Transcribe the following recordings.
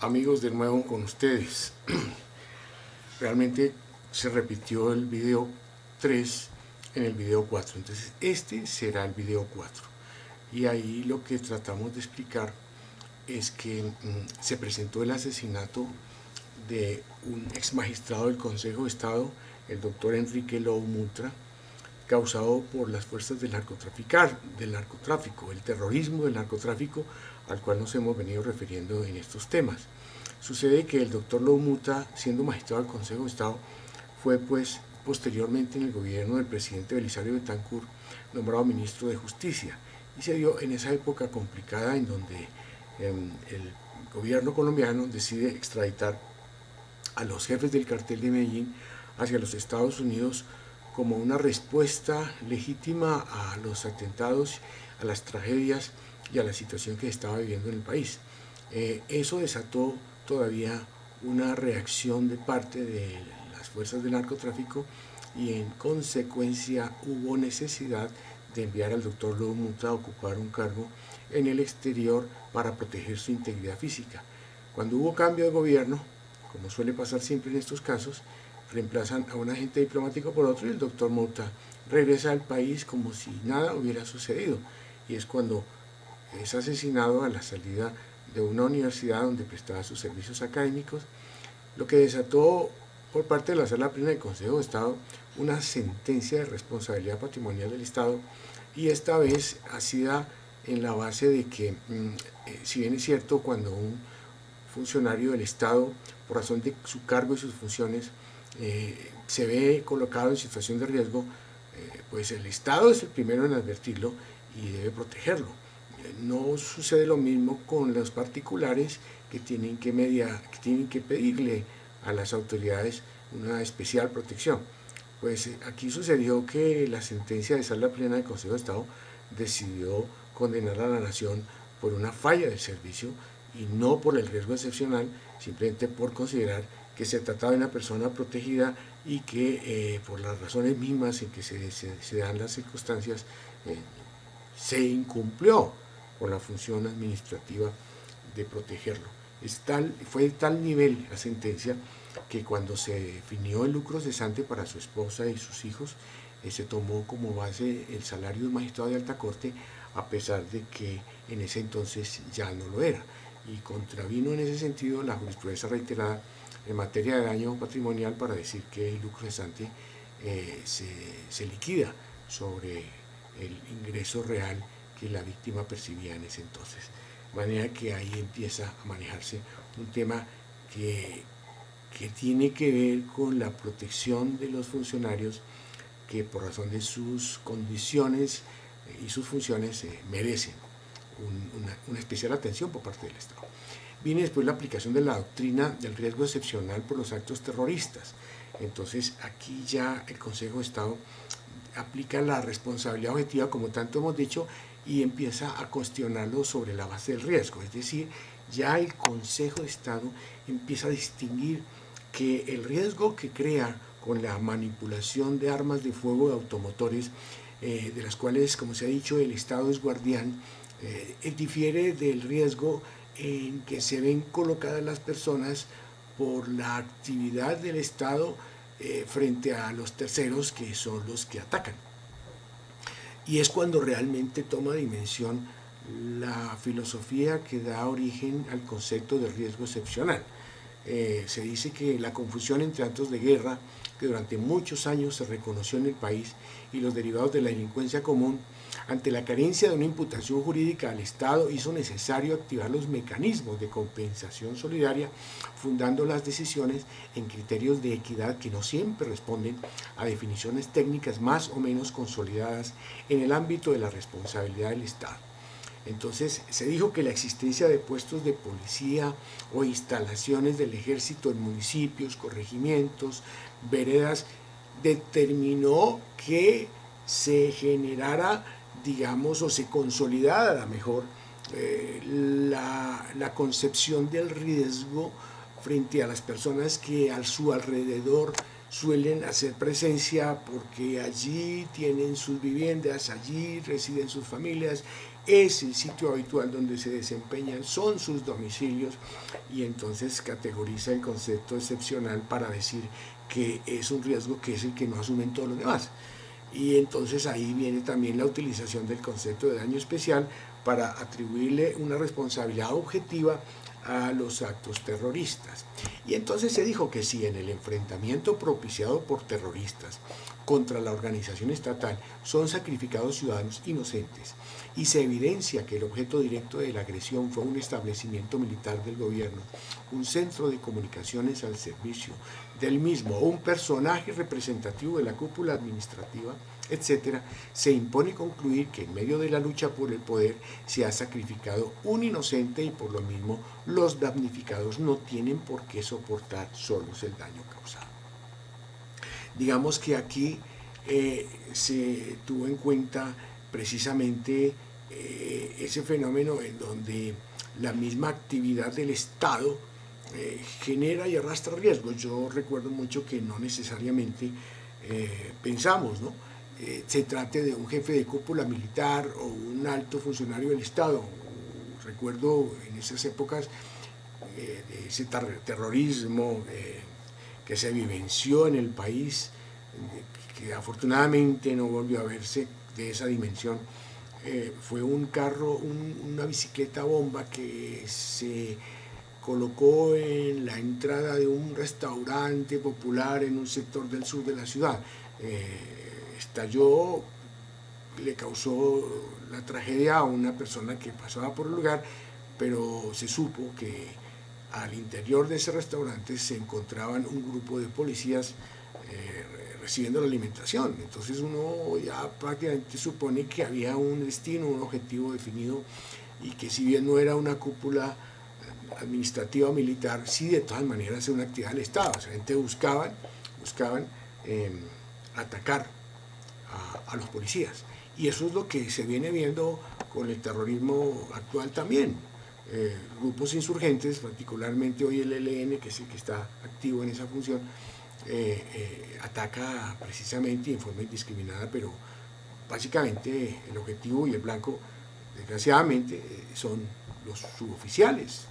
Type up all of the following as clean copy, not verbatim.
Amigos, de nuevo con ustedes. Realmente se repitió el video 3 en el video 4, entonces este será el video 4. Y ahí lo que tratamos de explicar es que se presentó el asesinato de un ex magistrado del Consejo de Estado, el doctor Enrique Lou Mutra, causado por las fuerzas del narcotráfico, el terrorismo del narcotráfico, al cual nos hemos venido refiriendo en estos temas. Sucede que el doctor Lou Mutra, siendo magistrado del Consejo de Estado, fue pues posteriormente en el gobierno del presidente Belisario Betancur nombrado ministro de Justicia, y se dio en esa época complicada en donde el gobierno colombiano decide extraditar a los jefes del cartel de Medellín hacia los Estados Unidos como una respuesta legítima a los atentados, a las tragedias y a la situación que estaba viviendo en el país. Eso desató todavía una reacción de parte de las fuerzas del narcotráfico y en consecuencia hubo necesidad de enviar al doctor Lou Mutra a ocupar un cargo en el exterior para proteger su integridad física. Cuando hubo cambio de gobierno, como suele pasar siempre en estos casos, reemplazan a un agente diplomático por otro y el doctor Mutra regresa al país como si nada hubiera sucedido. Y es cuando es asesinado a la salida de una universidad donde prestaba sus servicios académicos, lo que desató por parte de la Sala Plena del Consejo de Estado una sentencia de responsabilidad patrimonial del Estado, y esta vez hacida en la base de que, si bien es cierto, cuando un funcionario del Estado, por razón de su cargo y sus funciones, se ve colocado en situación de riesgo, pues el Estado es el primero en advertirlo y debe protegerlo. No sucede lo mismo con los particulares que tienen que pedirle a las autoridades una especial protección. Pues aquí sucedió que la sentencia de Sala Plena del Consejo de Estado decidió condenar a la nación por una falla del servicio y no por el riesgo excepcional, simplemente por considerar que se trataba de una persona protegida y que por las razones mismas en que se dan las circunstancias, se incumplió con la función administrativa de protegerlo. Fue de tal nivel la sentencia que cuando se definió el lucro cesante para su esposa y sus hijos, se tomó como base el salario de un magistrado de alta corte, a pesar de que en ese entonces ya no lo era, y contravino en ese sentido la jurisprudencia reiterada en materia de daño patrimonial para decir que el lucro cesante se liquida sobre el ingreso real que la víctima percibía en ese entonces. De manera que ahí empieza a manejarse un tema que tiene que ver con la protección de los funcionarios que por razón de sus condiciones y sus funciones merecen una especial atención por parte del Estado. Viene después la aplicación de la doctrina del riesgo excepcional por los actos terroristas. Entonces aquí ya el Consejo de Estado aplica la responsabilidad objetiva, como tanto hemos dicho, y empieza a cuestionarlo sobre la base del riesgo. Es decir, ya el Consejo de Estado empieza a distinguir que el riesgo que crea con la manipulación de armas de fuego de automotores, de las cuales, como se ha dicho, el Estado es guardián, difiere del riesgo en que se ven colocadas las personas por la actividad del Estado frente a los terceros, que son los que atacan. Y es cuando realmente toma dimensión la filosofía que da origen al concepto de riesgo excepcional. Se dice que la confusión entre actos de guerra, que durante muchos años se reconoció en el país, y los derivados de la delincuencia común, ante la carencia de una imputación jurídica al Estado, hizo necesario activar los mecanismos de compensación solidaria, fundando las decisiones en criterios de equidad que no siempre responden a definiciones técnicas más o menos consolidadas en el ámbito de la responsabilidad del Estado. Entonces se dijo que la existencia de puestos de policía o instalaciones del ejército en municipios, corregimientos, veredas, determinó que se generara, digamos, o se consolidara mejor la concepción del riesgo frente a las personas que a su alrededor suelen hacer presencia porque allí tienen sus viviendas, allí residen sus familias, es el sitio habitual donde se desempeñan, son sus domicilios, y entonces categoriza el concepto excepcional para decir que es un riesgo que es el que no asumen todos los demás. Y entonces ahí viene también la utilización del concepto de daño especial para atribuirle una responsabilidad objetiva a los actos terroristas. Y entonces se dijo que si en el enfrentamiento propiciado por terroristas contra la organización estatal son sacrificados ciudadanos inocentes y se evidencia que el objeto directo de la agresión fue un establecimiento militar del gobierno, un centro de comunicaciones al servicio del mismo o un personaje representativo de la cúpula administrativa, etc., se impone concluir que en medio de la lucha por el poder se ha sacrificado un inocente y por lo mismo los damnificados no tienen por qué soportar solos el daño causado. Digamos que aquí se tuvo en cuenta precisamente ese fenómeno en donde la misma actividad del Estado genera y arrastra riesgos. Yo recuerdo mucho que no necesariamente pensamos, ¿no? Se trate de un jefe de cúpula militar o un alto funcionario del Estado. Recuerdo en esas épocas de ese terrorismo que se vivenció en el país, que afortunadamente no volvió a verse de esa dimensión. Fue un carro, una bicicleta bomba que se colocó en la entrada de un restaurante popular en un sector del sur de la ciudad. Estalló, le causó la tragedia a una persona que pasaba por el lugar, pero se supo que al interior de ese restaurante se encontraban un grupo de policías recibiendo la alimentación. Entonces uno ya prácticamente supone que había un destino, un objetivo definido, y que si bien no era una cúpula administrativa o militar, sí de todas maneras era una actividad del Estado. O sea, gente buscaban atacar a los policías. Y eso es lo que se viene viendo con el terrorismo actual también. Grupos insurgentes, particularmente hoy el ELN, que es el que está activo en esa función, ataca precisamente y en forma indiscriminada, pero básicamente el objetivo y el blanco, desgraciadamente, son los suboficiales,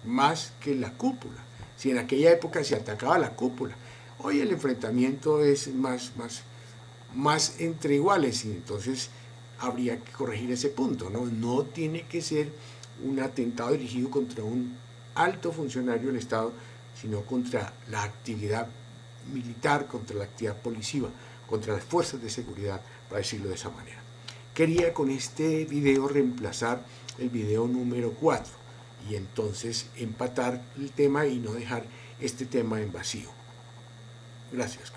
más que la cúpula. Si en aquella época se atacaba la cúpula, hoy el enfrentamiento es más entre iguales, y entonces habría que corregir ese punto, ¿no? No tiene que ser un atentado dirigido contra un alto funcionario del Estado, sino contra la actividad militar, contra la actividad policiva, contra las fuerzas de seguridad, para decirlo de esa manera. Quería con este video reemplazar el video número 4 y entonces empatar el tema y no dejar este tema en vacío. Gracias.